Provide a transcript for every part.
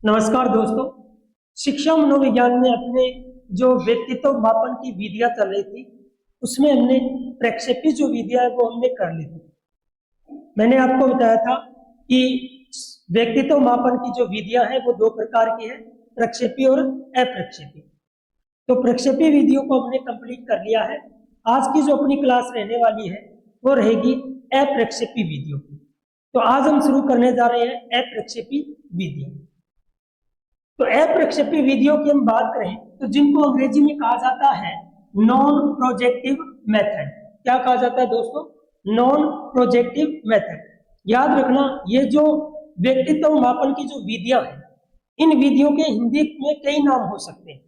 नमस्कार दोस्तों। शिक्षा मनोविज्ञान में अपने जो व्यक्तित्व मापन की विधियां चल रही थी उसमें हमने प्रक्षेपी जो विधियां है वो हमने कर ली थी। मैंने आपको बताया था कि व्यक्तित्व मापन की जो विधियां हैं वो दो प्रकार की है, प्रक्षेपी और अप्रक्षेपी। तो प्रक्षेपी विधियों को हमने कंप्लीट कर लिया है। आज की जो अपनी क्लास रहने वाली है वो रहेगी अप्रक्षेपी विधियों की। तो आज हम शुरू करने जा रहे हैं अप्रक्षेपी विधियां। तो अप्रक्षेपी विधियों की हम बात करें तो जिनको अंग्रेजी में कहा जाता है नॉन प्रोजेक्टिव मेथड। क्या कहा जाता है दोस्तों? Non projective method. याद रखना, ये जो व्यक्तित्व मापन की जो विधियां हैं, इन विधियों के हिंदी में कई नाम हो सकते हैं।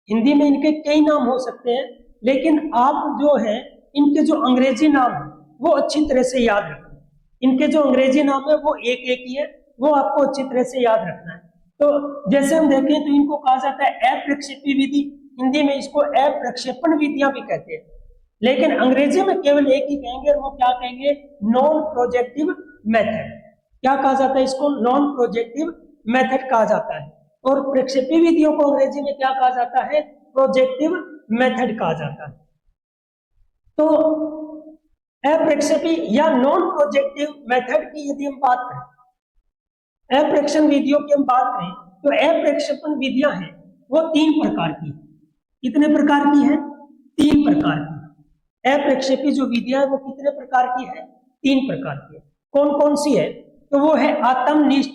हिंदी में इनके कई नाम हो सकते हैं, लेकिन आप जो है इनके जो अंग्रेजी नाम है वो अच्छी तरह से याद रखना। इनके जो अंग्रेजी नाम है वो एक एक ही है, वो आपको अच्छी तरह से याद रखना है। तो जैसे हम देखें तो इनको कहा जाता है अप्रक्षेपी विधि, हिंदी में इसको अप्रक्षेपण विधियां भी कहते हैं, लेकिन अंग्रेजी में केवल एक ही कहेंगे और वो क्या कहेंगे? Non projective method. क्या कहा जाता है इसको? नॉन प्रोजेक्टिव मेथड कहा जाता है। और प्रक्षेपी विधियों को अंग्रेजी में क्या कहा जाता है? प्रोजेक्टिव मेथड कहा जाता है। तो अप्रक्षेपी या नॉन प्रोजेक्टिव मेथड की यदि हम बात करें, अप्रक्षेपण विधियों की हम बात करें तो अप्रक्षेपण विधियां हैं वो तीन प्रकार की। कितने प्रकार की है? तीन प्रकार की। अप्रक्षेपी जो विधियां है वो कितने प्रकार की है? तीन प्रकार की है। कौन कौन सी है? तो वो है आत्मनिष्ठ,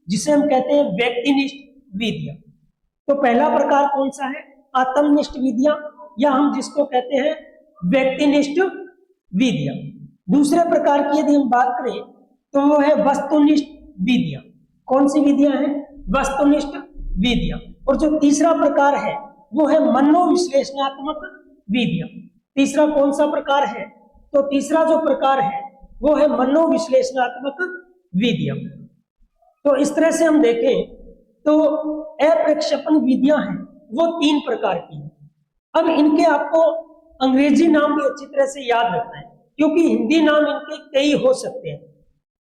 जिसे हम कहते हैं व्यक्तिनिष्ठ विधियां। तो पहला प्रकार कौन सा है? आत्मनिष्ठ विधियां, या हम जिसको कहते हैं व्यक्तिनिष्ठ विधियां। दूसरे प्रकार की यदि हम बात करें तो वो है वस्तुनिष्ठ विधियां। कौन सी विधियां हैं? वस्तुनिष्ठ विधियां। और जो तीसरा प्रकार है वो है मनोविश्लेषणात्मक विधियां। तीसरा कौन सा प्रकार है? तो तीसरा जो प्रकार है वो है मनोविश्लेषणात्मक विधियां। तो इस तरह से हम देखें तो अप्रक्षेपण विधियां हैं वो तीन प्रकार की हैं। अब इनके आपको अंग्रेजी नाम भी अच्छी तरह से याद रखना है, क्योंकि हिंदी नाम इनके कई हो सकते हैं।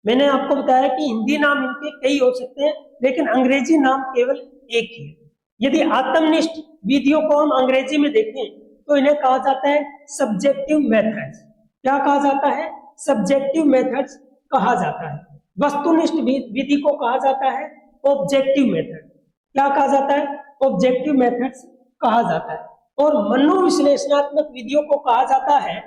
मैंने आपको बताया कि हिंदी नाम इनके कई हो सकते हैं, लेकिन अंग्रेजी नाम केवल एक ही है। यदि आत्मनिष्ठ विधियों को हम अंग्रेजी में देखें तो इन्हें कहा जाता है सब्जेक्टिव मेथड्स। क्या कहा जाता है? सब्जेक्टिव मेथड्स कहा जाता है। वस्तुनिष्ठ विधि को कहा जाता है ऑब्जेक्टिव मेथड। क्या कहा जाता है? ऑब्जेक्टिव मेथड्स कहा जाता है। और मनोविश्लेषणात्मक विधियों को कहा जाता है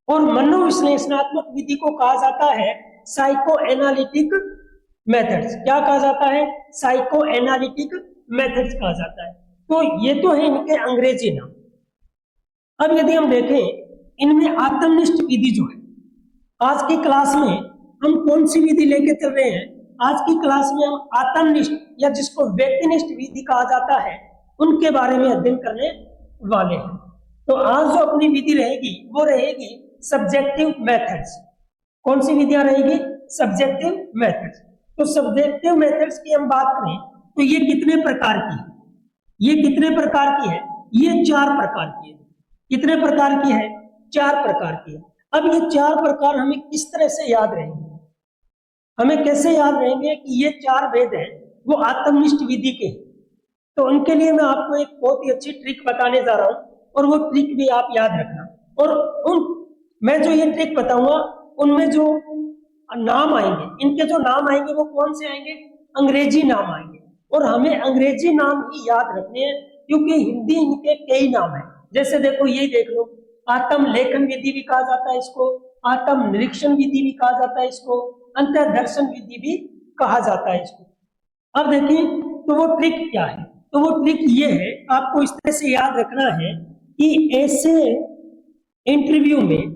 मनोविश्लेषणात्मक विधि को कहा जाता है साइको एनालिटिक मेथड्स। क्या कहा जाता है? साइको एनालिटिक मेथड्स कहा जाता है। तो ये तो है इनके अंग्रेजी नाम। अब यदि हम देखें इनमें आत्मनिष्ठ विधि जो है, आज की क्लास में हम कौन सी विधि लेके चल रहे हैं? आज की क्लास में हम आत्मनिष्ठ या जिसको व्यक्तिनिष्ठ विधि कहा जाता है उनके बारे में अध्ययन करने वाले हैं। तो आज जो अपनी विधि रहेगी वो रहेगी सब्जेक्टिव मेथड्स। कौन सी विधियां रहेगी? Subjective methods. तो सब्जेक्टिव मेथड्स की हम बात करें तो ये कितने प्रकार की है? ये कितने प्रकार की है? ये चार प्रकार की है। कितने प्रकार की है? चार प्रकार की है। अब ये चार प्रकार हमें किस तरह से याद रहेंगे? हमें कैसे याद रहेंगे कि ये चार वेद हैं वो आत्मनिष्ठ विधि के? तो उनके लिए मैं आपको एक बहुत ही अच्छी ट्रिक बताने जा रहा हूं, और वो ट्रिक भी आप याद रखना। और मैं जो ये ट्रिक बताऊंगा उनमें जो नाम आएंगे, इनके जो नाम आएंगे वो कौन से आएंगे? अंग्रेजी नाम आएंगे। और हमें अंग्रेजी नाम ही याद रखने हैं, क्योंकि हिंदी इनके कई नाम है। जैसे देखो, यही देख लो, आत्म लेखन विधि भी कहा जाता है इसको, आत्म निरीक्षण विधि भी कहा जाता है इसको, अंतर्दर्शन विधि भी कहा जाता है इसको। अब देखिए तो वो ट्रिक क्या है? तो वो ट्रिक ये है, आपको इस तरह से याद रखना है कि ऐसे इंटरव्यू में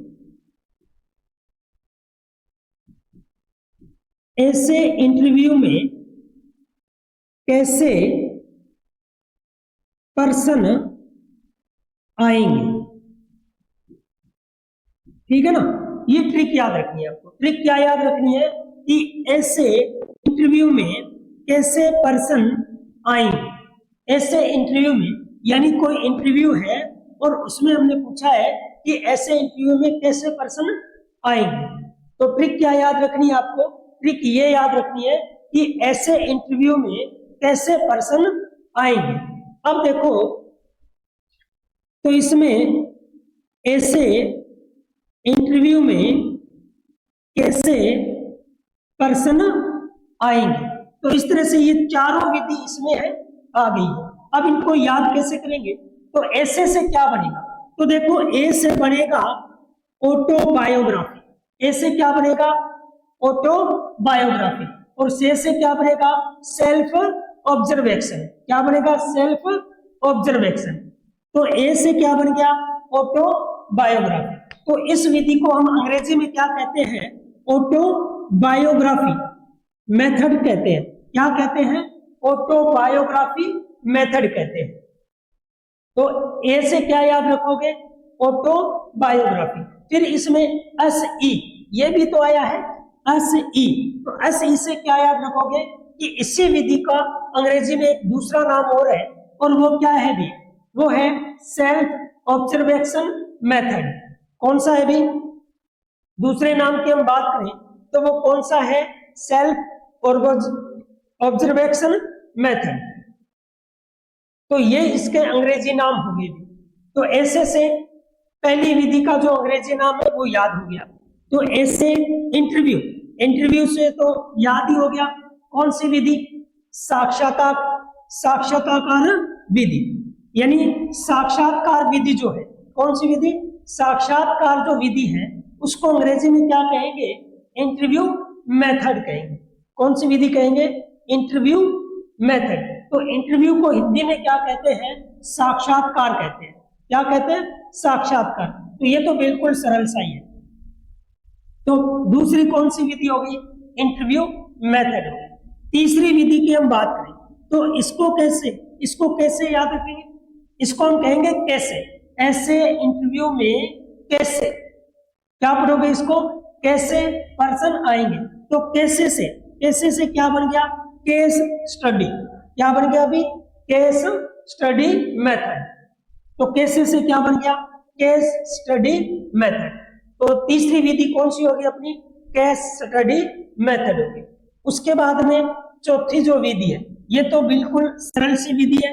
कैसे पर्सन आएंगे। ठीक है ना? ये ट्रिक याद रखनी है आपको। ट्रिक क्या याद रखनी है कि ऐसे इंटरव्यू में कैसे पर्सन आएंगे। ऐसे इंटरव्यू में यानी कोई इंटरव्यू है और उसमें हमने पूछा है कि ऐसे इंटरव्यू में कैसे पर्सन आएंगे। तो ट्रिक क्या याद रखनी है आपको? ट्रिक ये याद रखनी है कि ऐसे इंटरव्यू में कैसे पर्सन आएंगे। अब देखो, तो इसमें ऐसे इंटरव्यू में कैसे पर्सन आएंगे, तो इस तरह से ये चारों विधि इसमें है आ गई है। अब इनको याद कैसे करेंगे, तो ऐसे से क्या बनेगा, तो देखो ए से बनेगा ऑटोबायोग्राफी, ए से क्या बनेगा ऑटोबायोग्राफी, और से क्या बनेगा सेल्फ ऑब्जर्वेशन, क्या बनेगा सेल्फ ऑब्जर्वेशन। तो ए से क्या बन गया ऑटोबायोग्राफी। तो इस विधि को हम अंग्रेजी में क्या कहते हैं, ऑटोबायोग्राफी मेथड कहते हैं। क्या कहते हैं, ऑटोबायोग्राफी मेथड कहते हैं। तो ए से क्या याद रखोगे ऑटोबायोग्राफी, फिर इसमें एस ई, ये भी तो आया है एस ई, तो एस ई से क्या याद रखोगे कि इसी विधि का अंग्रेजी में एक दूसरा नाम और है, और वो क्या है भी, वो है सेल्फ ऑब्जर्वेशन मेथड। कौन सा है भी, दूसरे नाम की हम बात करें तो वो कौन सा है, सेल्फ ऑब्जर्वेशन मेथड। तो ये इसके अंग्रेजी नाम हो गए। तो ऐसे से पहली विधि का जो अंग्रेजी नाम है वो याद हो गया। तो ऐसे इंटरव्यू, इंटरव्यू से तो याद ही हो गया कौन सी विधि, साक्षात्कार विधि, यानी साक्षात्कार विधि जो है, कौन सी विधि, साक्षात्कार जो विधि है उसको अंग्रेजी में क्या कहेंगे, इंटरव्यू मेथड कहेंगे। कौन सी विधि कहेंगे, इंटरव्यू मेथड। तो इंटरव्यू को हिंदी में क्या कहते हैं, साक्षात्कार कहते हैं। क्या कहते हैं, साक्षात्कार। तो ये तो बिल्कुल सरल सा ही है। तो दूसरी कौन सी विधि हो गई, इंटरव्यू मेथड हो गई। तीसरी विधि की हम बात करें तो इसको कैसे याद रखेंगे, इसको हम कहेंगे कैसे, ऐसे इंटरव्यू में कैसे, क्या पढ़ोगे इसको, कैसे पर्सन आएंगे। तो कैसे से क्या बन गया, केस स्टडी, क्या बन गया अभी, केस स्टडी मेथड। तो कैसे से क्या बन गया, केस स्टडी मेथड। तो तीसरी विधि कौन सी होगी अपनी, केस स्टडी मेथड होगी। उसके बाद में चौथी जो विधि है, ये तो बिल्कुल सरल सी विधि है,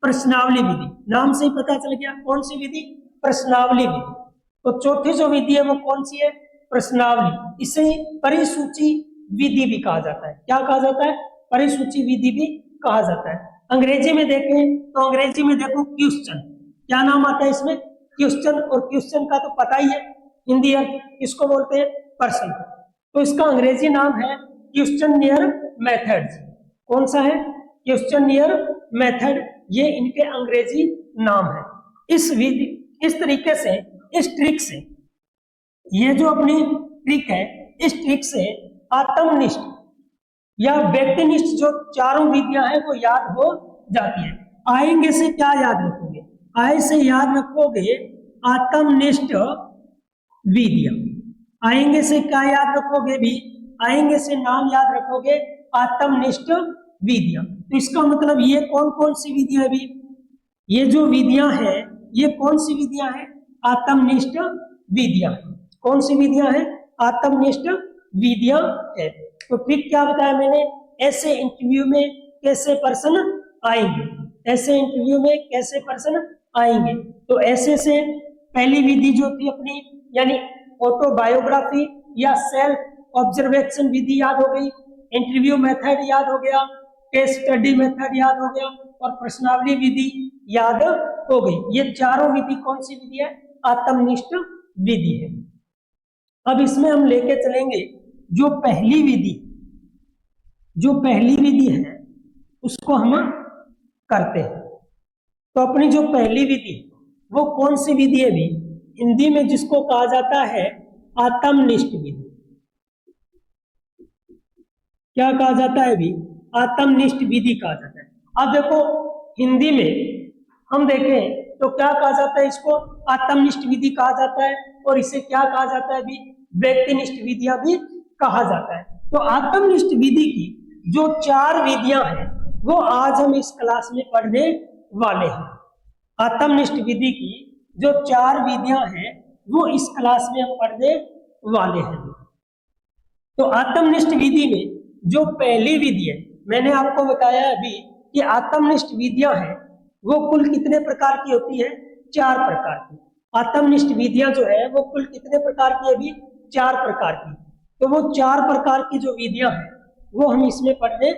प्रश्नावली विधि। नाम से ही पता चल गया कौन सी विधि, प्रश्नावली विधि। तो चौथी जो विधि है वो कौन सी है, प्रश्नावली। इसे परिसूची विधि भी कहा जाता है। क्या कहा जाता है, परिसूची विधि भी कहा जाता है। अंग्रेजी में देखें तो अंग्रेजी में देखो क्वेश्चन, क्या नाम आता है इसमें, क्वेश्चन। और क्वेश्चन का तो पता ही है हिंदी अर्थ इसको बोलते हैं प्रश्न। तो इसका अंग्रेजी नाम है क्वेश्चनियर मेथड। कौन सा है, क्वेश्चनियर मेथड, ये इनके अंग्रेजी नाम है। इस विधि, इस तरीके से, इस ट्रिक से, ये जो अपनी ट्रिक है, इस ट्रिक से आत्मनिष्ठ या व्यक्तिनिष्ठ जो चारों विधियां हैं वो याद हो जाती है। आएंगे से क्या याद रखोगे, आय से याद रखोगे आत्मनिष्ठ विधियां। आएंगे से क्या याद रखोगे भी, आएंगे से नाम याद रखोगे आत्मनिष्ठ विधियां। तो इसका मतलब ये कौन कौन सी विधियां है भी, ये जो विधियां हैं ये कौन सी विधियां हैं, आत्मनिष्ठ विधियां। कौन सी विधियां हैं, आत्मनिष्ठ विधियां है। तो फिर क्या बताया मैंने, ऐसे इंटरव्यू में कैसे पर्सन आएंगे, ऐसे इंटरव्यू में कैसे पर्सन आएंगे। तो ऐसे से पहली विधि जो थी अपनी, यानी ऑटोबायोग्राफी या सेल्फ ऑब्जर्वेशन विधि याद हो गई, इंटरव्यू मेथड याद हो गया, केस स्टडी मेथड याद हो गया, और प्रश्नावली विधि याद हो गई। ये चारों विधि कौन सी विधि है, आत्मनिष्ठ विधि है। अब इसमें हम लेके चलेंगे जो पहली विधि है उसको हम करते हैं। तो अपनी जो पहली विधि वो कौन सी विधि है भी, हिंदी में जिसको कहा जाता है आत्मनिष्ठ विधि। क्या कहा जाता है भी, आत्मनिष्ठ विधि कहा जाता है। अब देखो हिंदी में हम देखें तो क्या कहा जाता है, इसको आत्मनिष्ठ विधि कहा जाता है, और इसे क्या कहा जाता है भी, व्यक्तिनिष्ठ विधियां भी कहा जाता है। तो आत्मनिष्ठ विधि की जो चार विधियां हैं वो आज हम इस क्लास में पढ़ने वाले हैं। आत्मनिष्ठ विधि की जो चार विधियां हैं वो इस क्लास में हम पढ़ने वाले हैं। तो आत्मनिष्ठ विधि में जो पहली विधि है, मैंने आपको बताया अभी कि आत्मनिष्ठ विधियां हैं वो कुल कितने प्रकार की होती है? 4 प्रकार की। आत्मनिष्ठ विधियां जो है वो कुल कितने प्रकार की? अभी 4 प्रकार की। तो वो 4 प्रकार की जो विधियां हैं वो हम इसमें पढ़ने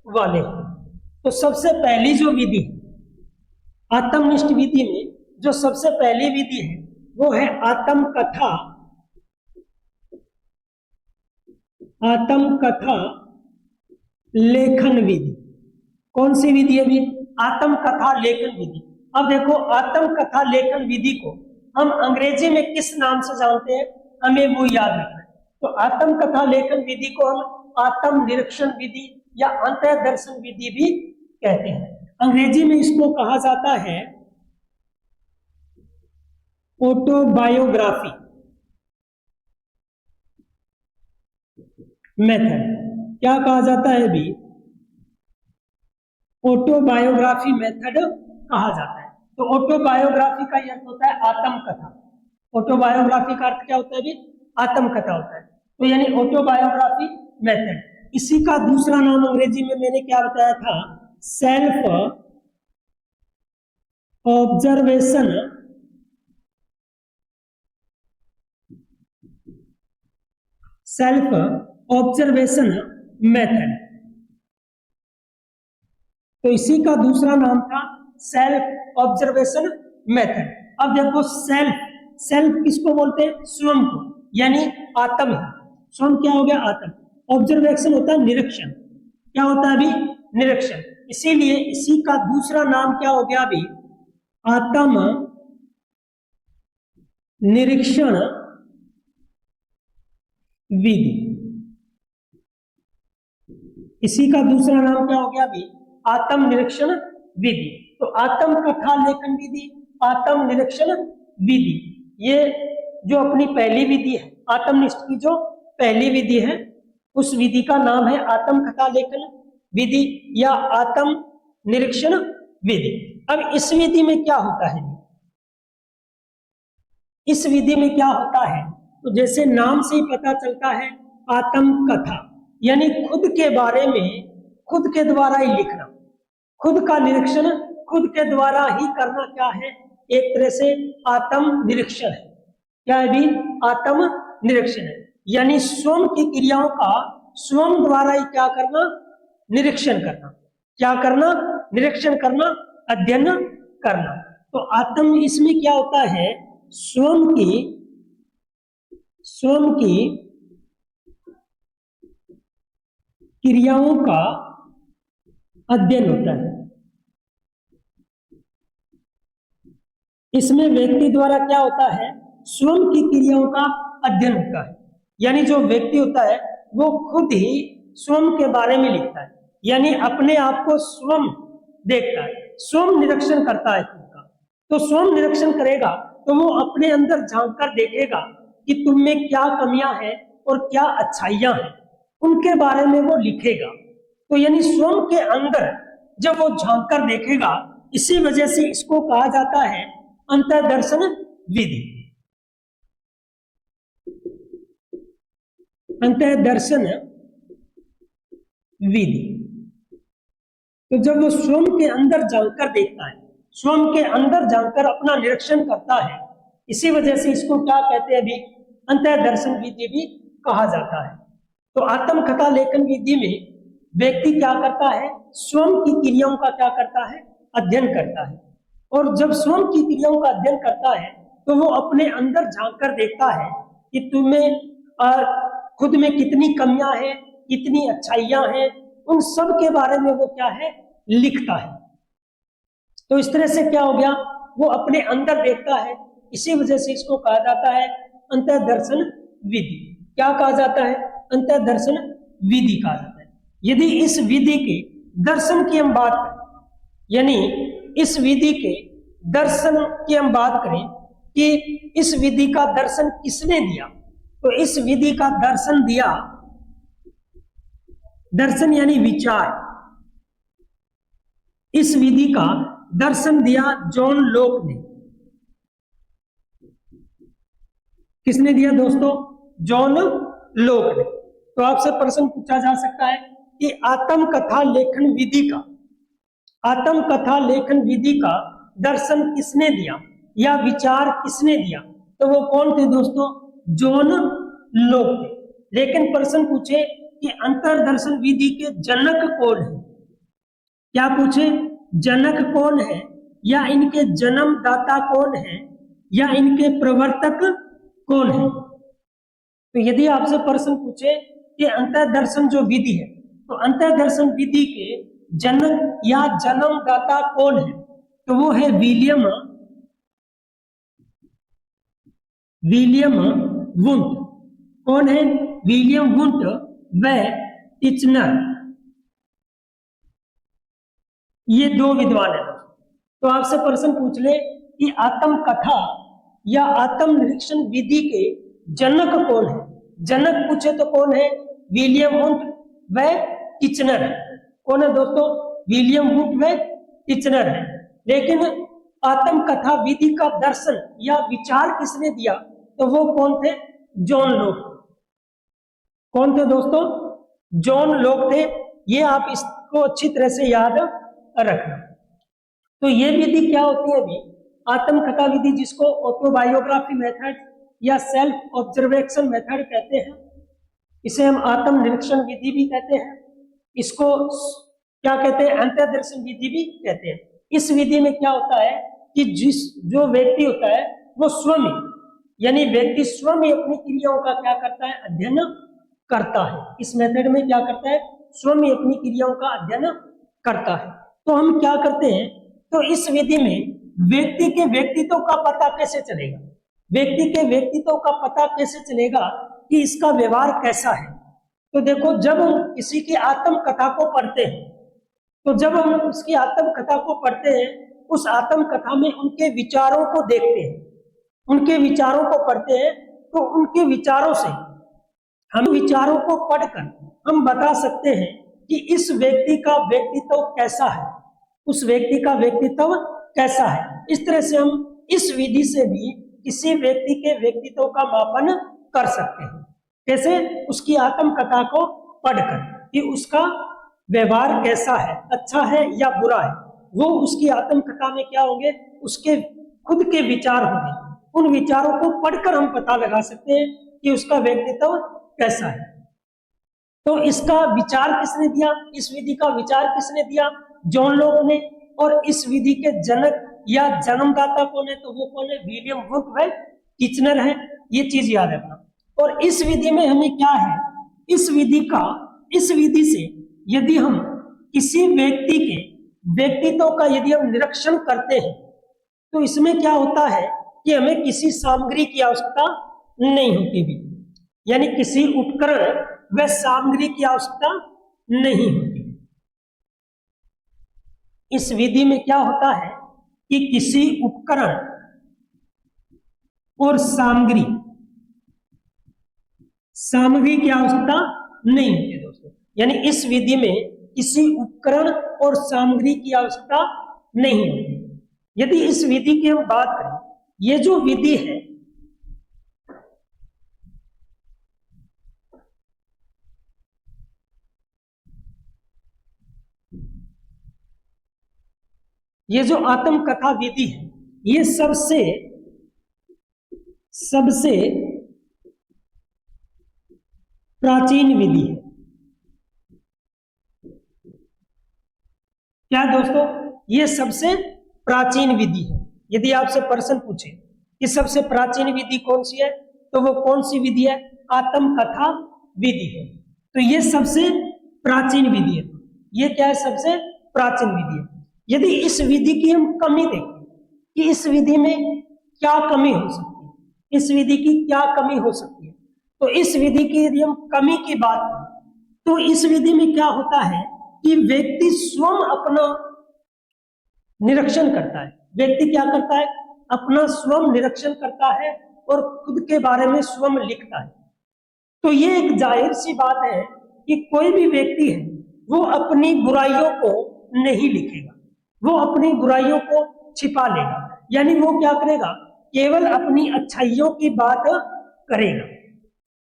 वाले हैं। तो सबसे पहली जो विधि आत्मनिष्ठ विधि में जो सबसे पहली विधि है वो है आत्मकथा लेखन विधि। कौन सी विधि है भी? आत्मकथा लेखन विधि। अब देखो, आत्मकथा लेखन विधि को हम अंग्रेजी में किस नाम से जानते हैं, हमें वो याद रखना है। तो आत्मकथा लेखन विधि को हम आत्म निरीक्षण विधि या अंतः दर्शन विधि भी कहते हैं। अंग्रेजी में इसको कहा जाता है ऑटोबायोग्राफी मेथड। क्या कहा जाता है भी? ऑटोबायोग्राफी मेथड कहा जाता है। तो ऑटोबायोग्राफी का अर्थ होता है आत्मकथा। ऑटोबायोग्राफी का अर्थ क्या होता है भी? आत्मकथा होता है। तो यानी ऑटोबायोग्राफी मेथड। इसी का दूसरा नाम अंग्रेजी में मैंने क्या बताया था? Self observation method. तो इसी का दूसरा नाम था सेल्फ ऑब्जर्वेशन मेथड। अब देखो, सेल्फ किसको बोलते हैं? स्वयं को, यानी आत्म। स्वयं क्या हो गया? आत्म। ऑब्जर्वेशन होता है निरीक्षण। क्या होता है अभी? निरीक्षण। इसीलिए इसी का दूसरा नाम क्या हो गया अभी? आत्म निरीक्षण विधि। इसी का दूसरा नाम क्या हो गया अभी? आत्म निरीक्षण विधि। तो आत्म कथा लेखन विधि, आत्म निरीक्षण विधि, ये जो अपनी पहली विधि है, आत्मनिष्ठ की जो पहली विधि है, उस विधि का नाम है आत्म कथा लेखन विधि या आत्म निरीक्षण विधि। अब इस विधि में क्या होता है? इस विधि में क्या होता है? तो जैसे नाम से ही पता चलता है, आत्म कथा यानी खुद के बारे में खुद के द्वारा ही लिखना, खुद का निरीक्षण खुद के द्वारा ही करना। क्या है? एक तरह से आत्म निरीक्षण है। क्या है भी? आत्म निरीक्षण है, यानी स्वयं की क्रियाओं का स्वयं द्वारा ही क्या करना? निरीक्षण करना। क्या करना? निरीक्षण करना, अध्ययन करना। तो आत्म इसमें क्या होता है? स्वयं की क्रियाओं का अध्ययन होता है। इसमें व्यक्ति द्वारा क्या होता है? स्वयं की क्रियाओं का अध्ययन होता है, यानी जो व्यक्ति होता है वो खुद ही स्वयं के बारे में लिखता है, यानी अपने आप को स्वयं देखता है, स्वयं निरीक्षण करता है खुद का। तो स्वयं निरीक्षण करेगा तो वो अपने अंदर झांक कर देखेगा कि तुम में क्या कमियां हैं और क्या अच्छाइयां हैं, उनके बारे में वो लिखेगा। तो यानी स्वयं के अंदर जब वो झांक कर देखेगा, इसी वजह से इसको कहा जाता है अंतर्दर्शन विधि। अंतर्दर्शन विधि। तो जब वो स्वयं के अंदर जानकर देखता है, स्वयं के अंदर जानकर अपना निरीक्षण करता है, इसी वजह से इसको क्या कहते हैं भी? अंतर्दर्शन विधि भी कहा जाता है। तो आत्मकथा लेखन विधि में व्यक्ति क्या करता है? स्वयं की क्रियाओं का क्या करता है? अध्ययन करता है। और जब स्वयं की क्रियाओं का अध्ययन करता है तो वो अपने अंदर झांक कर देखता है कि तुम्हें खुद में कितनी कमियां हैं, कितनी अच्छाइयां हैं, उन सब के बारे में वो क्या है? लिखता है। तो इस तरह से क्या हो गया? वो अपने अंदर देखता है, इसी वजह से इसको कहा जाता है अंतर्दर्शन विधि। क्या कहा जाता है? अंतर्दर्शन विधि कहा जाता है। यदि इस विधि के दर्शन की हम बात करें, यानी इस विधि के दर्शन की हम बात करें कि इस विधि का दर्शन किसने दिया, तो इस विधि का दर्शन दिया, दर्शन यानी विचार, इस विधि का दर्शन दिया जॉन लॉक ने। किसने दिया दोस्तों? जॉन लॉक ने। तो आपसे प्रश्न पूछा जा सकता है कि आत्मकथा लेखन विधि का दर्शन किसने दिया या विचार किसने दिया? तो वो कौन थे दोस्तों? जॉन लोक थे। लेकिन प्रश्न पूछे कि अंतरदर्शन विधि के जनक कौन है? क्या पूछे? जनक कौन है, या इनके जन्मदाता कौन है, या इनके प्रवर्तक कौन है? तो यदि आपसे प्रश्न पूछे कि अंतरदर्शन जो विधि है, तो अंतरदर्शन विधि के जनक या जन्मदाता कौन है? तो वो है विलियम वुंट। कौन है? विलियम वुंट व टिचनर। ये दो विद्वान है। तो आपसे प्रश्न पूछ ले कि आत्मकथा या आत्मनिरीक्षण विधि के जनक कौन है? जनक पूछे तो कौन है? विलियम वुंट व टिचनर। कौन है दोस्तों? विलियम वुंट व टिचनर है। लेकिन आत्मकथा विधि का दर्शन या विचार किसने दिया? तो वो कौन थे? जॉन लोक। कौन थे दोस्तों? जॉन लोक थे। ये आप इसको अच्छी तरह से याद रखना। तो ये विधि क्या होती है? अभी आत्मकथा विधि, जिसको ऑटोबायोग्राफी मेथड या सेल्फ ऑब्जर्वेशन मेथड कहते हैं, इसे हम आत्मनिरीक्षण विधि भी कहते हैं, इसको क्या कहते हैं? अंतर्दर्शन विधि भी कहते हैं। इस विधि में क्या होता है कि जो व्यक्ति होता है वो स्वयं, यानी व्यक्ति स्वयं ही अपनी क्रियाओं का क्या करता है? अध्ययन करता है। इस मेथड में क्या करता है? स्वयं ही अपनी क्रियाओं का अध्ययन करता है। तो हम क्या करते हैं? तो इस विधि में व्यक्ति के व्यक्तित्व का पता कैसे चलेगा? व्यक्ति के व्यक्तित्व का पता कैसे चलेगा कि इसका व्यवहार कैसा है? तो देखो, जब हम किसी की आत्मकथा को पढ़ते हैं, तो जब हम उसकी आत्मकथा को पढ़ते हैं, उस आत्मकथा में उनके विचारों को देखते हैं, उनके विचारों को पढ़ते हैं, तो उनके विचारों से हम विचारों को पढ़कर हम बता सकते हैं कि इस व्यक्ति का व्यक्तित्व कैसा है, उस व्यक्ति का व्यक्तित्व कैसा है। इस तरह से हम इस विधि से भी किसी व्यक्ति के व्यक्तित्व का मापन कर सकते हैं। कैसे? उसकी आत्मकथा को पढ़कर कि उसका व्यवहार कैसा है, अच्छा है या बुरा है। वो उसकी आत्मकथा में क्या होंगे? उसके खुद के विचार होंगे। उन विचारों को पढ़कर हम पता लगा सकते हैं कि उसका व्यक्तित्व कैसा है। तो इसका विचार किसने दिया? इस विधि का विचार किसने दिया? जॉन लोक ने। और इस विधि के जनक या जन्मदाता कौन है? तो वो कौन है? विलियम वुंट व टिचनर है। ये चीज याद रखना। और इस विधि में हमें क्या है? इस विधि से यदि हम किसी व्यक्ति के व्यक्तित्व का यदि हम निरीक्षण करते हैं, तो इसमें क्या होता है कि हमें किसी सामग्री की आवश्यकता नहीं होती भी, यानी किसी उपकरण व सामग्री की आवश्यकता नहीं होती। इस विधि में क्या होता है कि किसी उपकरण और सामग्री की आवश्यकता नहीं होती दोस्तों। यानी इस विधि में किसी उपकरण और सामग्री की आवश्यकता नहीं होती। यदि इस विधि की हम बात करें, ये जो विधि है, ये जो आत्मकथा विधि है, ये सबसे प्राचीन विधि है। क्या दोस्तों? ये सबसे प्राचीन विधि है। यदि आपसे प्रश्न पूछे कि सबसे प्राचीन विधि कौन सी है, तो वो कौन सी विधि है? आत्मकथा विधि है। तो ये सबसे प्राचीन विधि है। ये क्या है? सबसे प्राचीन विधि है। यदि इस विधि की हम कमी देखें कि इस विधि में क्या कमी हो सकती है, इस विधि की क्या कमी हो सकती है, तो इस विधि की यदि हम कमी की बात करें, तो इस विधि में क्या होता है कि व्यक्ति स्वयं अपना निरीक्षण करता है। व्यक्ति क्या करता है? अपना स्वयं निरीक्षण करता है और खुद के बारे में स्वयं लिखता है। तो ये एक जाहिर सी बात है कि कोई भी व्यक्ति है वो अपनी बुराइयों को नहीं लिखेगा, वो अपनी बुराइयों को छिपा लेगा। यानी वो क्या करेगा? केवल अपनी अच्छाइयों की बात करेगा।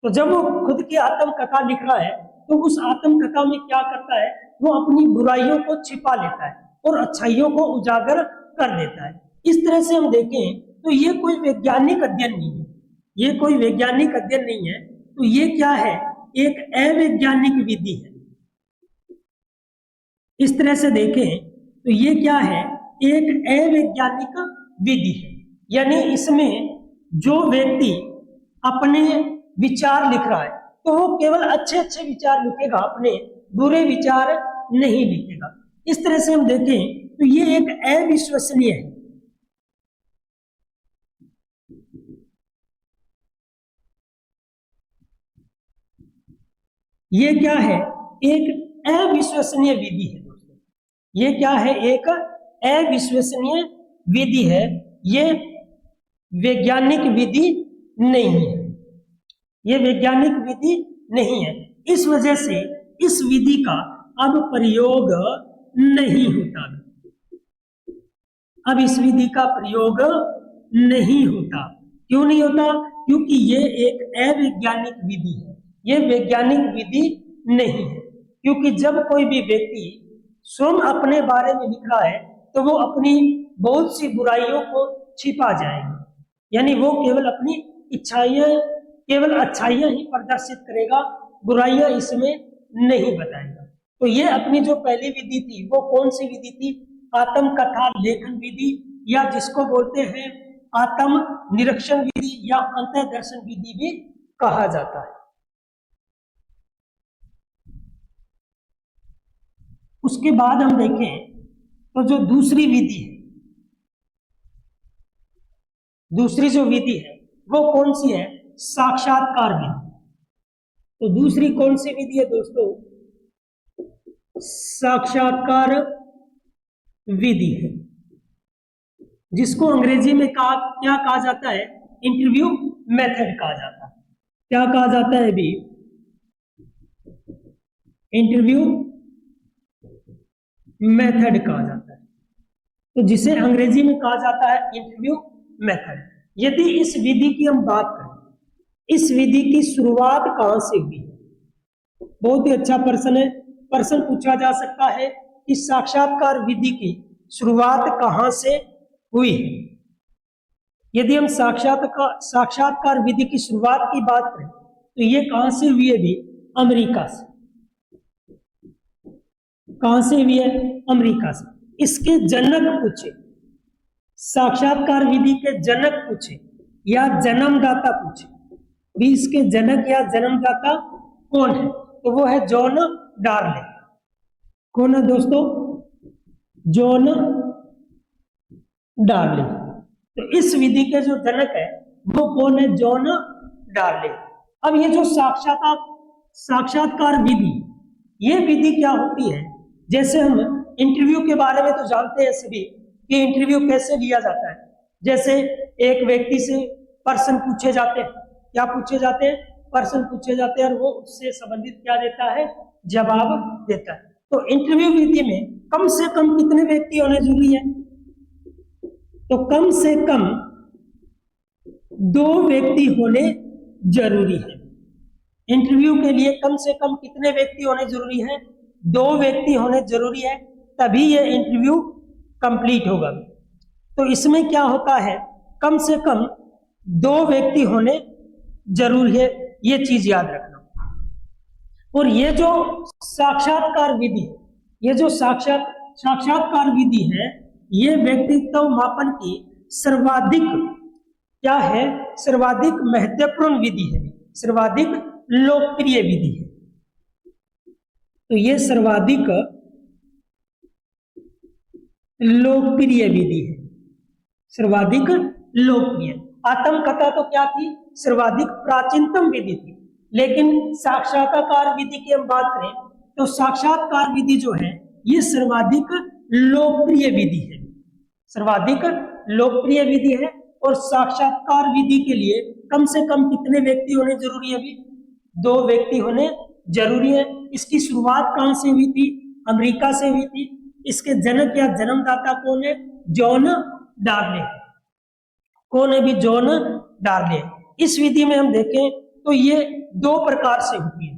तो जब वो खुद की आत्मकथा लिख रहा है तो उस आत्मकथा में क्या करता है, वो अपनी बुराइयों को छिपा लेता है और अच्छाइयों को उजागर कर देता है। इस तरह से हम देखें तो ये कोई वैज्ञानिक अध्ययन नहीं है, ये कोई वैज्ञानिक अध्ययन नहीं है, तो ये क्या है, एक अवैज्ञानिक विधि है। इस तरह से देखें तो ये क्या है, एक अवैज्ञानिक विधि है। यानी इसमें जो व्यक्ति अपने विचार लिख रहा है तो वो केवल अच्छे अच्छे विचार लिखेगा, अपने बुरे विचार नहीं लिखेगा। इस तरह से हम देखें तो ये एक अविश्वसनीय है। ये क्या है, एक अविश्वसनीय विधि है दोस्तों। ये क्या है, एक अविश्वसनीय विधि है, ये वैज्ञानिक विधि नहीं है, ये वैज्ञानिक विधि नहीं है। इस वजह से इस विधि का अब प्रयोग नहीं होता। अब इस विधि का प्रयोग नहीं होता। क्यों नहीं होता? क्योंकि ये एक अवैज्ञानिक विधि है, ये वैज्ञानिक विधि नहीं है। क्योंकि जब कोई भी व्यक्ति स्वयं अपने बारे में लिख रहा है तो वो अपनी बहुत सी बुराइयों को छिपा जाएगा, यानी वो केवल अपनी इच्छाइयां, केवल अच्छाइयां ही प्रदर्शित करेगा, बुराइयां इसमें नहीं बताएगा। तो ये अपनी जो पहली विधि थी वो कौन सी विधि थी? आत्मकथा लेखन विधि, या जिसको बोलते हैं आत्म निरीक्षण विधि या अंतर्दर्शन विधि भी कहा जाता है। उसके बाद हम देखें तो जो दूसरी विधि है, दूसरी जो विधि है वो कौन सी है? साक्षात्कार विधि। तो दूसरी कौन सी विधि है दोस्तों? साक्षात्कार विधि है, जिसको अंग्रेजी में क्या कहा जाता है? इंटरव्यू मेथड कहा जाता है। क्या कहा जाता है अभी? इंटरव्यू मेथड कहा जाता है। तो जिसे अंग्रेजी में कहा जाता है इंटरव्यू मेथड। यदि इस विधि की हम बात करें, इस विधि की शुरुआत कहां से हुई? बहुत ही अच्छा प्रश्न है। प्रश्न पूछा जा सकता है कि साक्षात्कार विधि की शुरुआत कहां से हुई? यदि हम साक्षात्कार विधि की शुरुआत की बात करें तो ये कहां से हुई है? भी अमेरिका से। कहां से हुई है? अमेरिका से। इसके जनक पूछे, साक्षात्कार विधि के जनक पूछे या जन्मदाता पूछे, भी इसके जनक या जन्मदाता कौन है? तो वो है जॉन डार्ले। कौन है दोस्तों? John Darley. तो इस विधि के जो जनक है वो कौन है? John Darley. अब ये जो साक्षात्कार विधि, ये विधि क्या होती है? जैसे हम इंटरव्यू के बारे में तो जानते हैं सभी कि इंटरव्यू कैसे लिया जाता है। जैसे एक व्यक्ति से प्रश्न पूछे जाते हैं, क्या पूछे जाते हैं? प्रश्न पूछे जाते हैं और वो उससे संबंधित क्या देता है? जवाब देता है। तो इंटरव्यू विधि में कम से कम कितने व्यक्ति होने जरूरी है? तो कम से कम 2 व्यक्ति होने जरूरी है। इंटरव्यू के लिए कम से कम कितने व्यक्ति होने जरूरी है? 2 व्यक्ति होने जरूरी है, तभी यह इंटरव्यू कंप्लीट होगा। तो इसमें क्या होता है? कम से कम 2 व्यक्ति होने जरूरी है, ये चीज याद रखना। और ये जो साक्षात्कार विधि, ये जो साक्षात्कार विधि है, ये व्यक्तित्व मापन की सर्वाधिक क्या है? सर्वाधिक महत्वपूर्ण विधि है, सर्वाधिक लोकप्रिय विधि है। तो ये सर्वाधिक लोकप्रिय विधि है, सर्वाधिक लोकप्रिय। आत्मकथा तो क्या थी? सर्वाधिक प्राचीनतम विधि थी। लेकिन साक्षात्कार विधि की हम बात करें तो साक्षात्कार विधि जो है ये सर्वाधिक लोकप्रिय विधि है, सर्वाधिक लोकप्रिय विधि है। और साक्षात्कार विधि के लिए कम से कम कितने व्यक्ति होने जरूरी है? भी 2 व्यक्ति होने जरूरी है। इसकी शुरुआत कहां से हुई थी? अमेरिका से हुई थी। इसके जनक या जन्मदाता कौन है? John Darley. कौन है भी? John Darley. इस विधि में हम देखें तो ये दो प्रकार से होती है।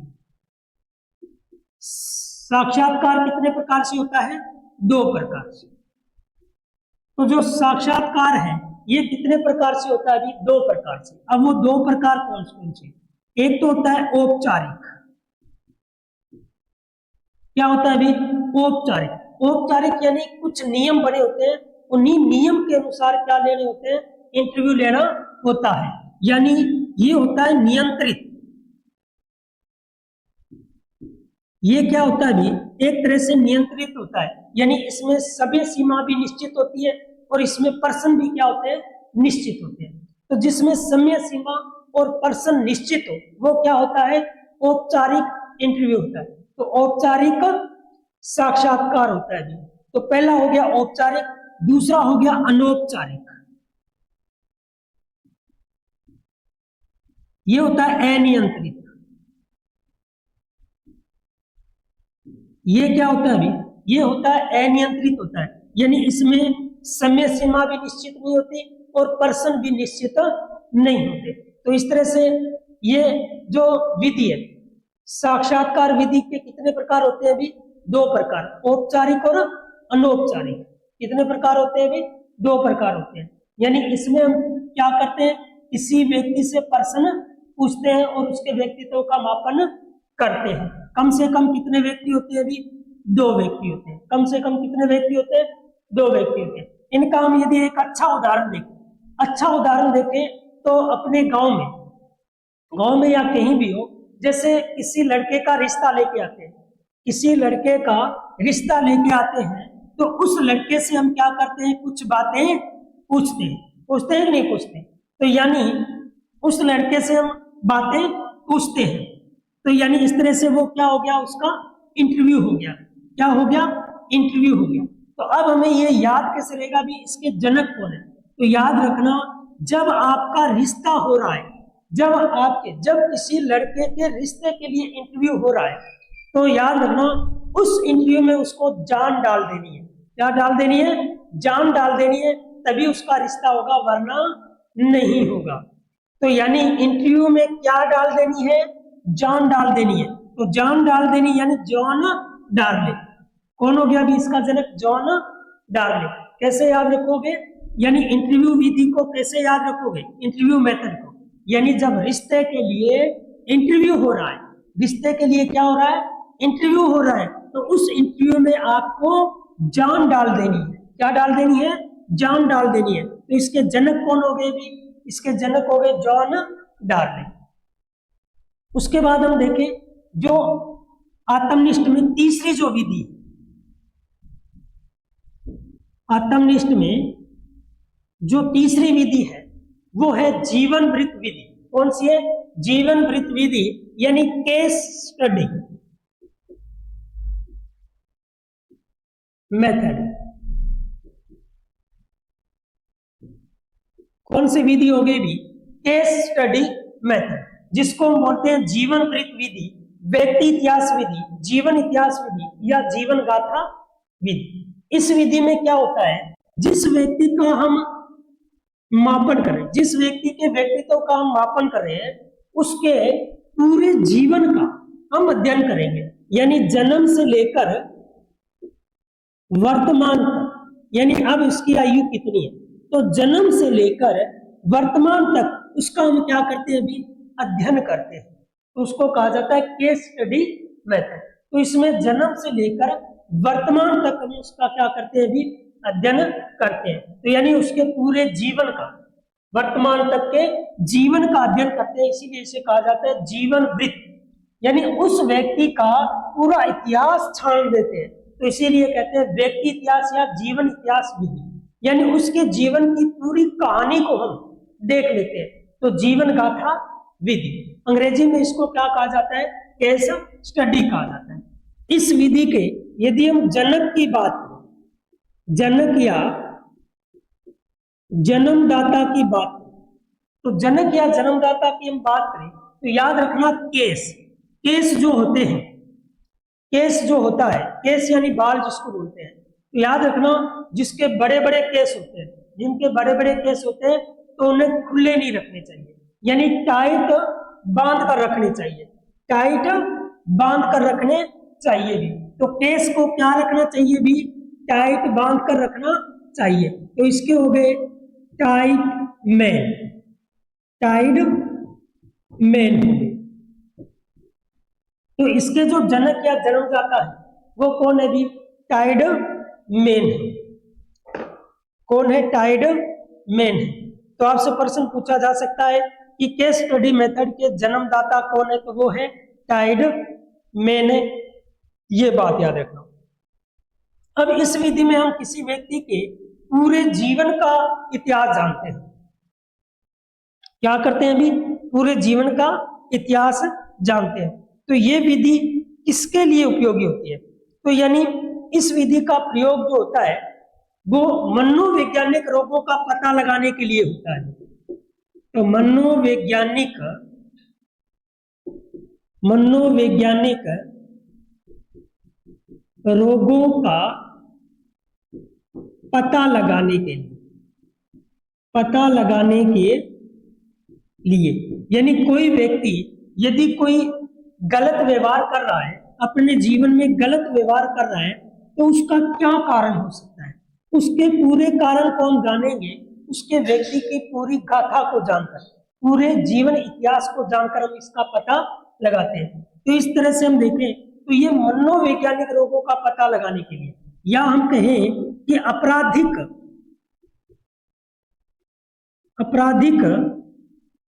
साक्षात्कार कितने प्रकार से होता है? दो प्रकार से। तो जो साक्षात्कार है ये कितने प्रकार से होता है? अभी दो प्रकार से। अब वो दो प्रकार कौन कौन से? एक तो होता है औपचारिक। क्या होता है अभी? औपचारिक। औपचारिक यानी कुछ नियम बने होते हैं, उन्हीं नियम के अनुसार क्या लेने होते हैं? इंटरव्यू लेना होता है। यानी ये होता है नियंत्रित। ये क्या होता है अभी? एक तरह से नियंत्रित होता है, यानी इसमें सभी सीमा भी निश्चित होती है और इसमें पर्सन भी क्या होते हैं? निश्चित होते हैं। तो जिसमें समय सीमा और पर्सन निश्चित हो वो क्या होता है? औपचारिक इंटरव्यू होता है। तो औपचारिक साक्षात्कार होता है। तो पहला हो गया औपचारिक, दूसरा हो गया अनौपचारिक। ये होता है अनियंत्रित। ये क्या होता है अभी? ये होता है अनियंत्रित होता है, यानी इसमें समय सीमा भी निश्चित नहीं होती और पर्सन भी निश्चित नहीं होते। तो इस तरह से ये जो विधि है, साक्षात्कार विधि के कितने प्रकार होते हैं अभी? दो प्रकार, औपचारिक और अनौपचारिक। कितने प्रकार होते हैं अभी? दो प्रकार होते हैं। यानी इसमें हम क्या करते हैं? किसी व्यक्ति से प्रश्न पूछते हैं और उसके व्यक्तित्व का मापन करते हैं। कम से कम कितने व्यक्ति होते हैं अभी? दो व्यक्ति होते हैं। कम से कम कितने व्यक्ति होते हैं? दो व्यक्ति होते हैं। इनका हम यदि एक अच्छा उदाहरण देखें तो अपने गांव में या कहीं भी हो, जैसे किसी लड़के का रिश्ता लेके आते हैं, तो उस लड़के से हम क्या करते हैं? कुछ बातें पूछते हैं कि नहीं पूछते? तो यानी उस लड़के से हम बातें पूछते हैं, तो यानी इस तरह से वो क्या हो गया? उसका इंटरव्यू हो गया। क्या हो गया? इंटरव्यू हो गया। तो अब हमें ये याद कैसे रहेगा भी इसके जनक कौन है? तो याद रखना, जब आपका रिश्ता हो रहा है, जब किसी लड़के के रिश्ते के लिए इंटरव्यू हो रहा है, तो याद रखना उस इंटरव्यू में उसको जान डाल देनी है। क्या डाल देनी है? जान डाल देनी है, तभी उसका रिश्ता होगा, वरना नहीं होगा। तो यानी इंटरव्यू में क्या डाल देनी है? जान डाल देनी है। तो जान डाल देनी यानी जॉन डार्ले। कौन हो गया अभी इसका जनक? John Darley. कैसे याद रखोगे? यानी इंटरव्यू विधि को कैसे याद रखोगे? इंटरव्यू मेथड को। यानी जब रिश्ते के लिए इंटरव्यू हो रहा है, रिश्ते के लिए क्या हो रहा है? इंटरव्यू हो रहा है, तो उस इंटरव्यू में आपको जान डाल देनी है। क्या डाल देनी है? जान डाल देनी है। तो इसके जनक कौन हो गए भी? इसके जनक हो गए जॉन डार्ले। उसके बाद हम देखें जो आत्मनिष्ठ में तीसरी जो विधि, आत्मनिष्ठ में जो तीसरी विधि है वो है जीवन वृत्त विधि। कौन सी है? जीवन वृत्त विधि, यानी केस स्टडी मेथड। कौन सी विधि हो गई भी? केस स्टडी मेथड, जिसको हम बोलते हैं जीवन वृत्त विधि, व्यक्ति इतिहास विधि, जीवन इतिहास विधि या जीवन गाथा विधि। इस विधि में क्या होता है? जिस व्यक्ति का हम मापन करें, जिस व्यक्ति के व्यक्तित्व का हम मापन करें, उसके पूरे जीवन का हम अध्ययन करेंगे। यानी जन्म से लेकर वर्तमान तक, यानी अब इसकी आयु कितनी है, तो जन्म से लेकर वर्तमान तक उसका हम क्या करते हैं? अभी अध्ययन करते हैं। तो उसको कहा जाता है केस स्टडी मेथड। तो इसमें जन्म से लेकर वर्तमान तक हम उसका क्या करते हैं? अभी अध्ययन करते हैं। तो यानी उसके पूरे जीवन का, वर्तमान तक के जीवन का अध्ययन करते हैं, इसीलिए इसे कहा जाता है जीवन वृत्त। यानी उस व्यक्ति का पूरा इतिहास छान देते हैं, तो इसीलिए कहते हैं व्यक्ति इतिहास या जीवन इतिहास विधि। यानी उसके जीवन की पूरी कहानी को हम देख लेते हैं, तो जीवन गाथा विधि। अंग्रेजी में इसको क्या कहा जाता है? केस स्टडी कहा जाता है। इस विधि के यदि हम जनक की बात करें, जनक या जन्मदाता की बात करें, तो जनक या जन्मदाता की हम बात करें तो याद रखना केस जो होते हैं, केस जो होता है, केस यानी बाल जिसको बोलते हैं, तो याद रखना जिसके बड़े बड़े केस होते हैं, जिनके बड़े बड़े केस होते हैं तो उन्हें खुले नहीं रखने चाहिए, यानी टाइट बांध कर रखने चाहिए, टाइट बांध कर रखने चाहिए भी। तो केस को क्या रखना चाहिए भी, टाइट बांध कर रखना चाहिए। तो इसके हो गए टाइट मैन, टाइड मैन हो गए। तो इसके जो जनक या जन्मदाता है वो कौन है भी, टाइड मैन है। कौन है, टाइड मैन है। तो आपसे प्रश्न पूछा जा सकता है कि केस स्टडी मेथड के जन्मदाता कौन है, तो वो है टाइड मैन है। ये बात याद रखना। अब इस विधि में हम किसी व्यक्ति के पूरे जीवन का इतिहास जानते हैं। क्या करते हैं अभी, पूरे जीवन का इतिहास जानते हैं। तो ये विधि किसके लिए उपयोगी होती है, तो यानी इस विधि का प्रयोग जो होता है वो मनोवैज्ञानिक रोगों का पता लगाने के लिए होता है। तो मनोवैज्ञानिक रोगों का पता लगाने के लिए यानी कोई व्यक्ति यदि कोई गलत व्यवहार कर रहा है, अपने जीवन में गलत व्यवहार कर रहा है, तो उसका क्या कारण हो सकता है, उसके पूरे कारण कौन जानेंगे, उसके व्यक्ति की पूरी गाथा को जानकर, पूरे जीवन इतिहास को जानकर हम इसका पता लगाते हैं। तो इस तरह से हम देखें तो ये मनोवैज्ञानिक रोगों का पता लगाने के लिए, या हम कहें कि आपराधिक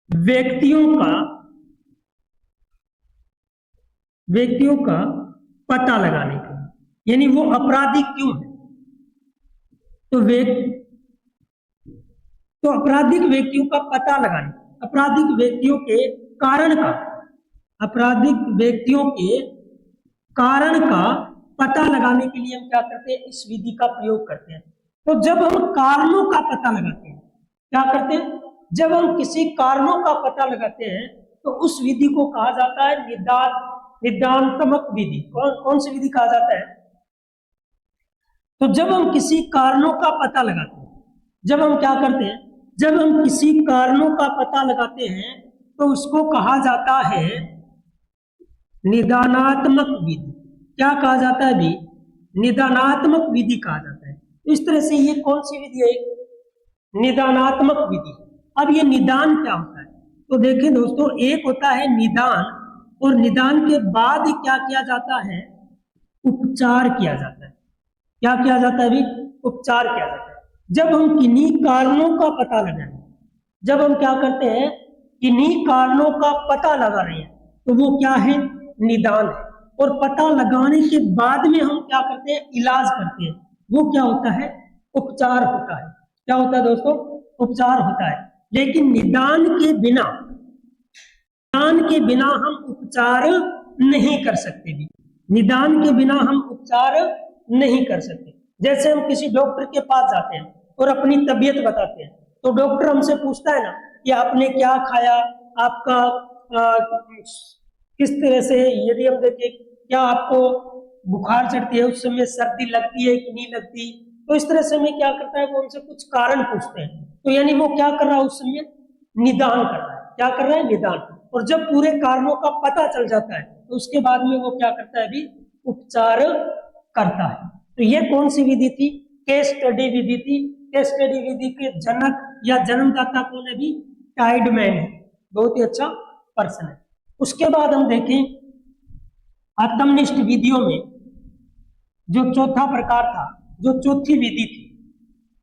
व्यक्तियों का पता लगाने के लिए, यानी वो अपराधी क्यों है। तो आपराधिक व्यक्तियों का पता लगाने, आपराधिक व्यक्तियों के कारण का पता लगाने के लिए हम क्या करते हैं, इस विधि का प्रयोग करते हैं। तो जब हम कारणों का पता लगाते हैं, क्या करते हैं, जब हम किसी कारणों का पता लगाते हैं तो उस विधि को कहा जाता है निदानात्मक विधि। कौन सी विधि कहा जाता है, तो जब हम किसी कारणों का पता लगाते हैं, जब हम क्या करते हैं, जब हम किसी कारणों का पता लगाते हैं तो उसको कहा जाता है निदानात्मक विधि। क्या कहा जाता है भी, निदानात्मक विधि कहा जाता है। इस तरह से ये कौन सी विधि है, निदानात्मक विधि। अब ये निदान क्या होता है, तो देखें दोस्तों, एक होता है निदान, और निदान के बाद क्या किया जाता है, उपचार किया जाता है। क्या किया जाता है भी, उपचार किया जाता है। जब हम किन्हीं कारणों का पता लगाएं, जब हम क्या करते हैं, किन्हीं कारणों का पता लगा रहे हैं, तो वो क्या है, निदान है। और पता लगाने के बाद में हम क्या करते हैं, इलाज करते हैं, वो क्या होता है, उपचार होता है। क्या होता है दोस्तों, उपचार होता है। लेकिन निदान के बिना हम उपचार नहीं कर सकते भी, निदान के बिना हम उपचार नहीं कर सकते। जैसे हम किसी डॉक्टर के पास जाते हैं और अपनी तबीयत बताते हैं, तो डॉक्टर हमसे पूछता है ना कि आपने क्या खाया, आपका किस तरह से, यदि हम देखें क्या आपको बुखार चढ़ती है, उस समय सर्दी लगती है कि नहीं लगती, तो इस तरह से हमें क्या करता है, वो हमसे कुछ कारण पूछते हैं। तो यानी वो क्या कर रहा है, उस समय निदान कर रहा है। क्या कर रहा है, निदान। और जब पूरे कारणों का पता चल जाता है तो उसके बाद में वो क्या करता है भी, उपचार करता है। तो ये कौन सी विधि थी, केस स्टडी विधि थी। केस स्टडी विधि के जनक या जन्मदाता कौन है भी, टाइडमैन है। बहुत ही अच्छा पर्सन है। उसके बाद हम देखें आत्मनिष्ठ विधियों में जो चौथा प्रकार था, जो चौथी विधि थी,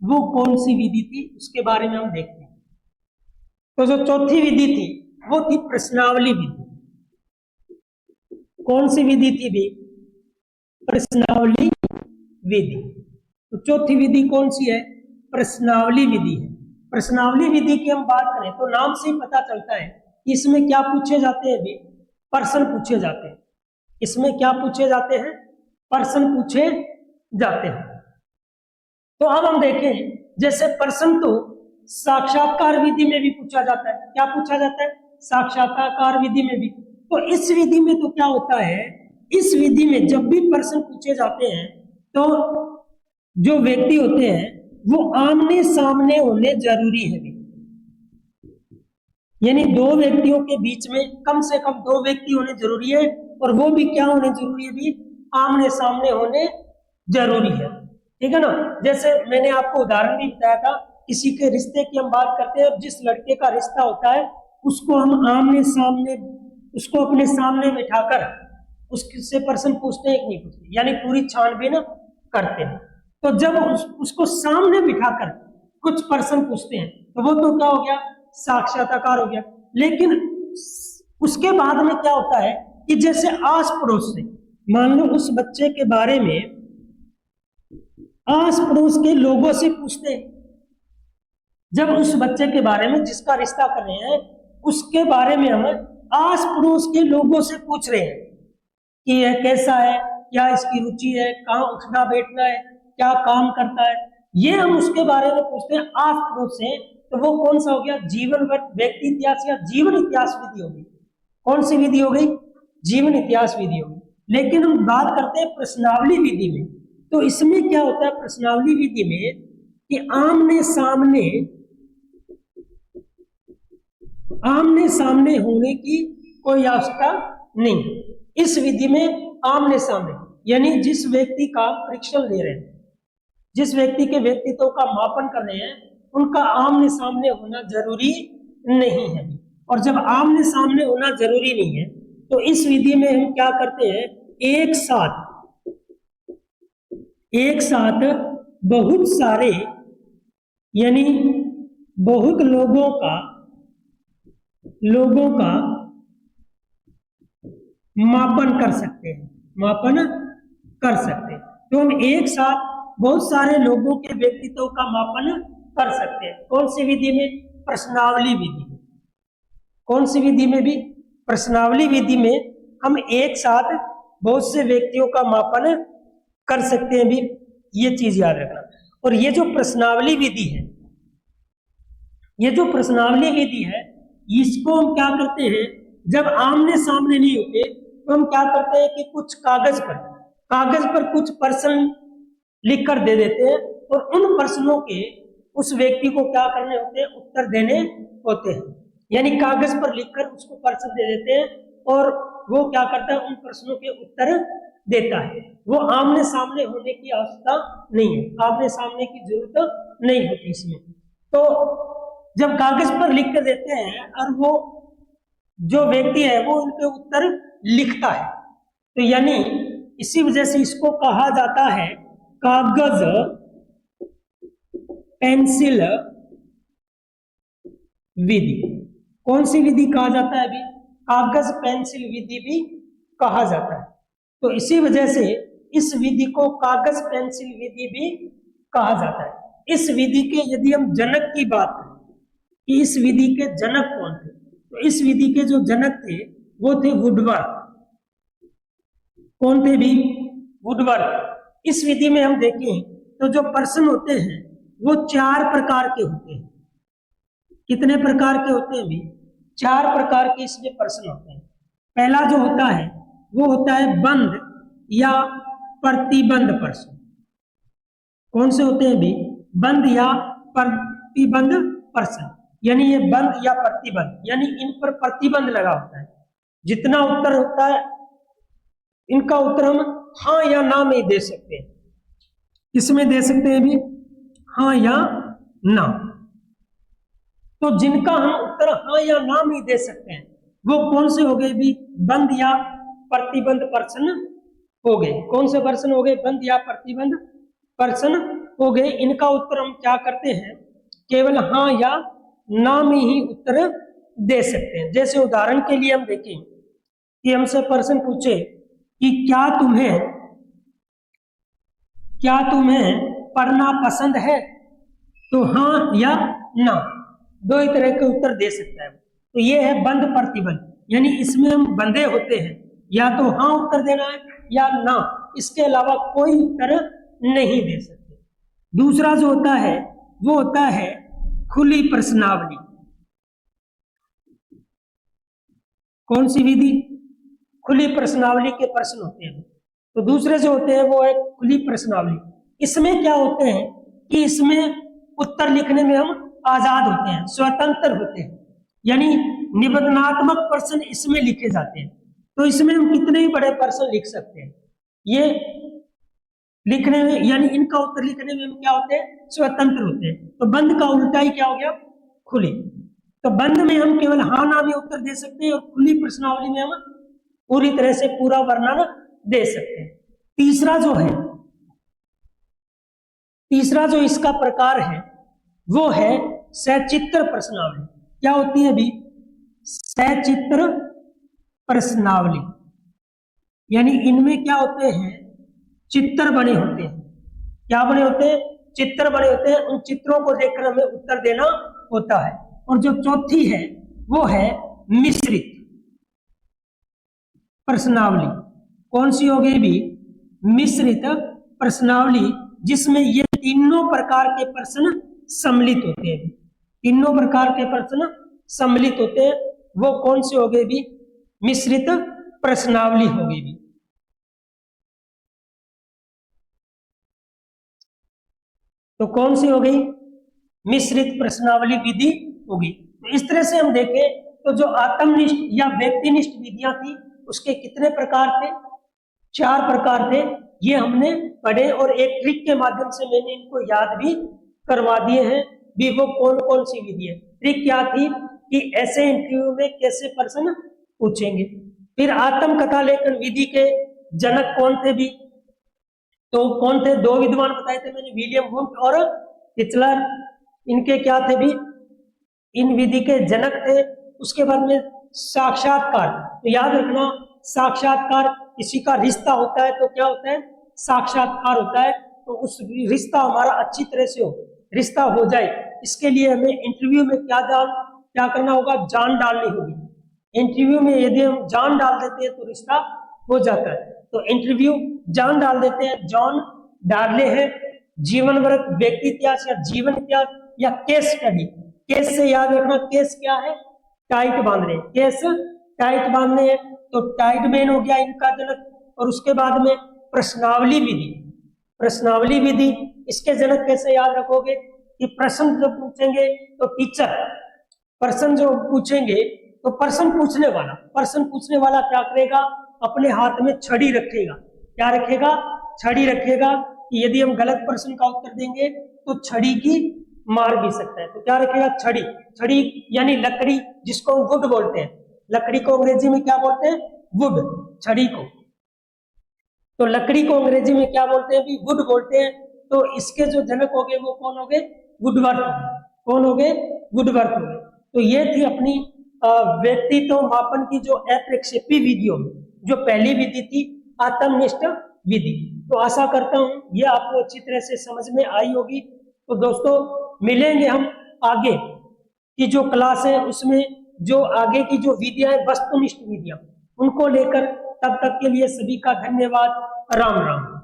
वो कौन सी विधि थी, उसके बारे में हम देखते हैं। तो जो चौथी विधि थी वो थी प्रश्नावली विधि। कौन सी विधि थी भी, प्रश्नावली विधि। तो चौथी विधि कौन सी है, प्रश्नावली विधि है। प्रश्नावली विधि की हम बात करें तो नाम से ही पता चलता है कि इसमें क्या पूछे जाते हैं भी, प्रश्न पूछे जाते हैं। इसमें क्या पूछे जाते हैं, प्रश्न पूछे जाते हैं। तो अब हम देखें, जैसे प्रश्न तो साक्षात्कार विधि में भी पूछा जाता है। क्या पूछा जाता है, साक्षात्कार विधि में भी। तो इस विधि में तो क्या होता है, इस विधि में जब भी प्रश्न पूछे जाते हैं तो जो व्यक्ति होते हैं वो आमने सामने होने जरूरी है भी। यानी दो व्यक्तियों के बीच में कम से कम दो व्यक्ति होने जरूरी है, और वो भी क्या होने जरूरी है भी, आमने सामने होने जरूरी है। ठीक है ना। जैसे मैंने आपको उदाहरण भी बताया था, किसी के रिश्ते की हम बात करते हैं, जिस लड़के का रिश्ता होता है उसको हम आमने सामने, उसको अपने सामने बिठाकर उससे पर्सन पूछते हैं कि नहीं पूछते, यानी पूरी छानबीन करते हैं। तो जब उसको सामने बिठाकर कुछ पर्सन पूछते हैं तो वो तो क्या हो गया, साक्षात्कार हो गया। लेकिन उसके बाद में क्या होता है कि जैसे आस पड़ोस से, मान लो उस बच्चे के बारे में आस पड़ोस के लोगों से पूछते हैं। जब उस बच्चे के बारे में जिसका रिश्ता कर रहे हैं उसके बारे में हम आस पड़ोस के लोगों से पूछ रहे हैं कि यह कैसा है, क्या इसकी रुचि है, कहाँ उठना बैठना है, क्या काम करता है, ये हम उसके बारे में पूछते हैं आस पड़ोस से। तो वो कौन सा हो गया, जीवन व्यक्ति इतिहास या जीवन इतिहास विधि होगी। कौन सी विधि हो गई, जीवन इतिहास विधि होगी। लेकिन हम बात करते हैं प्रश्नावली विधि में, तो इसमें क्या होता है प्रश्नावली विधि में कि आमने सामने होने की कोई आवश्यकता नहीं। इस विधि में आमने सामने, यानी जिस व्यक्ति का परीक्षण ले रहे हैं, जिस व्यक्ति के व्यक्तित्व का मापन कर रहे हैं, उनका आमने सामने होना जरूरी नहीं है। और जब आमने सामने होना जरूरी नहीं है तो इस विधि में हम क्या करते हैं, एक साथ बहुत सारे, यानी बहुत लोगों का मापन कर सकते हैं, तो हम एक साथ बहुत सारे लोगों के व्यक्तित्व का मापन कर सकते हैं। कौन सी विधि में, प्रश्नावली विधि में। कौन सी विधि में भी, प्रश्नावली विधि में हम एक साथ बहुत से व्यक्तियों का मापन कर सकते हैं भी, ये चीज याद रखना। और ये जो प्रश्नावली विधि है, इसको हम क्या करते हैं, जब आमने सामने नहीं होते तो हम क्या करते हैं कि कुछ कागज पर कुछ प्रश्न लिख कर दे देते हैं, और उन प्रश्नों के उस व्यक्ति को क्या करने होते हैं, उत्तर देने होते हैं। यानी कागज पर लिखकर उसको प्रश्न दे देते हैं और वो क्या करता है, उन प्रश्नों के उत्तर देता है। वो आमने सामने होने की आवश्यकता नहीं है, आमने सामने की जरूरत नहीं होती इसमें। तो जब कागज पर लिख कर देते हैं और वो जो व्यक्ति है वो उनके उत्तर लिखता है, तो यानी इसी वजह से इसको कहा जाता है कागज पेंसिल विधि। कौन सी विधि कहा जाता है अभी, कागज पेंसिल विधि भी कहा जाता है। तो इसी वजह से इस विधि को कागज पेंसिल विधि भी कहा जाता है। इस विधि के यदि हम जनक की बात करें कि इस विधि के जनक कौन थे, तो इस विधि के जो जनक थे वो थे वुडवर्थ। कौन थे भी, वुडवर्थ। इस विधि में हम देखें तो जो प्रश्न होते हैं वो 4 प्रकार के होते हैं। कितने प्रकार के होते हैं भी, 4 प्रकार के इसमें प्रश्न होते हैं। पहला जो होता है वो होता है बंद या प्रतिबंध प्रश्न। कौन से होते हैं भी, बंद या प्रतिबंध प्रश्न। यानी ये बंद या प्रतिबंध, यानी इन पर प्रतिबंध लगा होता है। जितना उत्तर होता है इनका उत्तर हम हाँ या ना में दे सकते हैं। किसमें दे सकते हैं भी, हाँ या ना। तो जिनका हम उत्तर हाँ या ना में दे सकते हैं वो कौन से हो गए भी, बंद या प्रतिबंध प्रश्न हो गए। कौन से प्रश्न हो गए, बंद या प्रतिबंध प्रश्न हो गए। इनका उत्तर हम क्या करते हैं, केवल हाँ या ना में ही उत्तर दे सकते हैं। जैसे उदाहरण के लिए हम देखें कि हमसे प्रश्न पूछे कि क्या तुम्हें पढ़ना पसंद है, तो हाँ या ना, दो ही तरह के उत्तर दे सकता है। तो ये है बंद प्रतिबंध, यानी इसमें हम बंधे होते हैं, या तो हाँ उत्तर देना है या ना, इसके अलावा कोई उत्तर नहीं दे सकते। दूसरा जो होता है वो होता है खुली प्रश्नावली। कौन सी विधि, खुली प्रश्नावली के प्रश्न होते हैं। तो दूसरे जो होते हैं वो है खुली प्रश्नावली। इसमें क्या होते हैं कि इसमें उत्तर लिखने में हम आजाद होते हैं, स्वतंत्र होते हैं। यानी निबंधात्मक प्रश्न इसमें लिखे जाते हैं। तो इसमें हम कितने ही बड़े प्रश्न लिख सकते हैं। ये लिखने में यानी इनका उत्तर लिखने में हम क्या होते हैं, स्वतंत्र होते हैं। तो बंद का उल्टा ही क्या हो गया, खुली। तो बंद में हम केवल हाँ ना में उत्तर दे सकते हैं और खुली प्रश्नावली में हम पूरी तरह से पूरा वर्णन दे सकते हैं। तीसरा जो इसका प्रकार है वो है सचित्र प्रश्नावली। क्या होती है अभी, सचित्र प्रश्नावली, यानी इनमें क्या होते हैं, चित्र बने होते हैं। क्या बने होते हैं, चित्र बने होते हैं। उन चित्रों को देखकर हमें उत्तर देना होता है। और जो चौथी है वो है मिश्रित प्रश्नावली। कौन सी होगी भी, मिश्रित प्रश्नावली, जिसमें ये तीनों प्रकार के प्रश्न सम्मिलित होते हैं। तीनों प्रकार के प्रश्न सम्मिलित होते हैं, वो कौन से हो गए भी, मिश्रित प्रश्नावली होगी भी। तो कौन सी हो गई, मिश्रित प्रश्नावली विधि होगी। तो इस तरह से हम देखें तो जो आत्मनिष्ठ या व्यक्तिनिष्ठ विधियां थी उसके कितने प्रकार थे, 4 प्रकार थे। ये हमने पढ़े और एक ट्रिक के माध्यम से मैंने इनको याद भी करवा दिए हैं भी। वो कौन कौन सी विधि है, ट्रिक क्या थी कि ऐसे इंटरव्यू में कैसे प्रश्न पूछेंगे। फिर आत्मकथा लेखन विधि के जनक कौन थे भी, तो कौन थे, 2 विद्वान बताए थे मैंने, विलियम वुंट और हिटलर। इनके क्या थे भी, इन विधि के जनक थे। उसके बाद में साक्षात्कार, तो याद रखना साक्षात्कार किसी का रिश्ता होता है तो क्या होता है, साक्षात्कार होता है। तो उस रिश्ता हमारा अच्छी तरह से रिश्ता हो जाए, इसके लिए हमें इंटरव्यू में क्या करना होगा, जान डालनी होगी। इंटरव्यू में यदि हम जान डाल देते हैं तो रिश्ता हो जाता है। तो इंटरव्यू जान डाल देते हैं, जॉन डार्ले हैं। जीवन वर्ग, व्यक्ति इतिहास या जीवन इतिहास या केस स्टडी। केस से याद रखना, केस क्या है, टाइट बांधने, केस टाइट बांधने हैं। तो टाइट मैन हो गया इनका जनक। और उसके बाद में प्रश्नावली विधि, प्रश्नावली विधि इसके जनक कैसे याद रखोगे कि प्रश्न जब पूछेंगे तो टीचर प्रश्न जो पूछेंगे तो प्रश्न पूछने वाला क्या करेगा, अपने हाथ में छड़ी रखेगा। क्या रखेगा, छड़ी रखेगा कि यदि हम गलत प्रश्न का उत्तर देंगे तो छड़ी की मार भी सकता है। तो क्या रखेगा, छड़ी। छड़ी यानी लकड़ी, जिसको हम वुड बोलते हैं। लकड़ी को अंग्रेजी में क्या बोलते हैं, वुड, छड़ी को। तो लकड़ी को अंग्रेजी में क्या बोलते हैं भी, वुड बोलते हैं। तो इसके जो जनक हो गए वो कौन हो गए, वुडवर्थ। कौन हो गए, वुडवर्थ हो गए। तो ये थी अपनी व्यक्तित्व मापन की जो अप्रक्षेपी विधियों में जो पहली विधि थी, आत्मनिष्ठ विधि। तो आशा करता हूं ये आपको अच्छी तरह से समझ में आई होगी। तो दोस्तों मिलेंगे हम आगे की जो क्लास है उसमें, जो आगे की जो विधियां है वस्तुनिष्ठ विधियां, उनको लेकर। तब तक के लिए सभी का धन्यवाद। राम राम।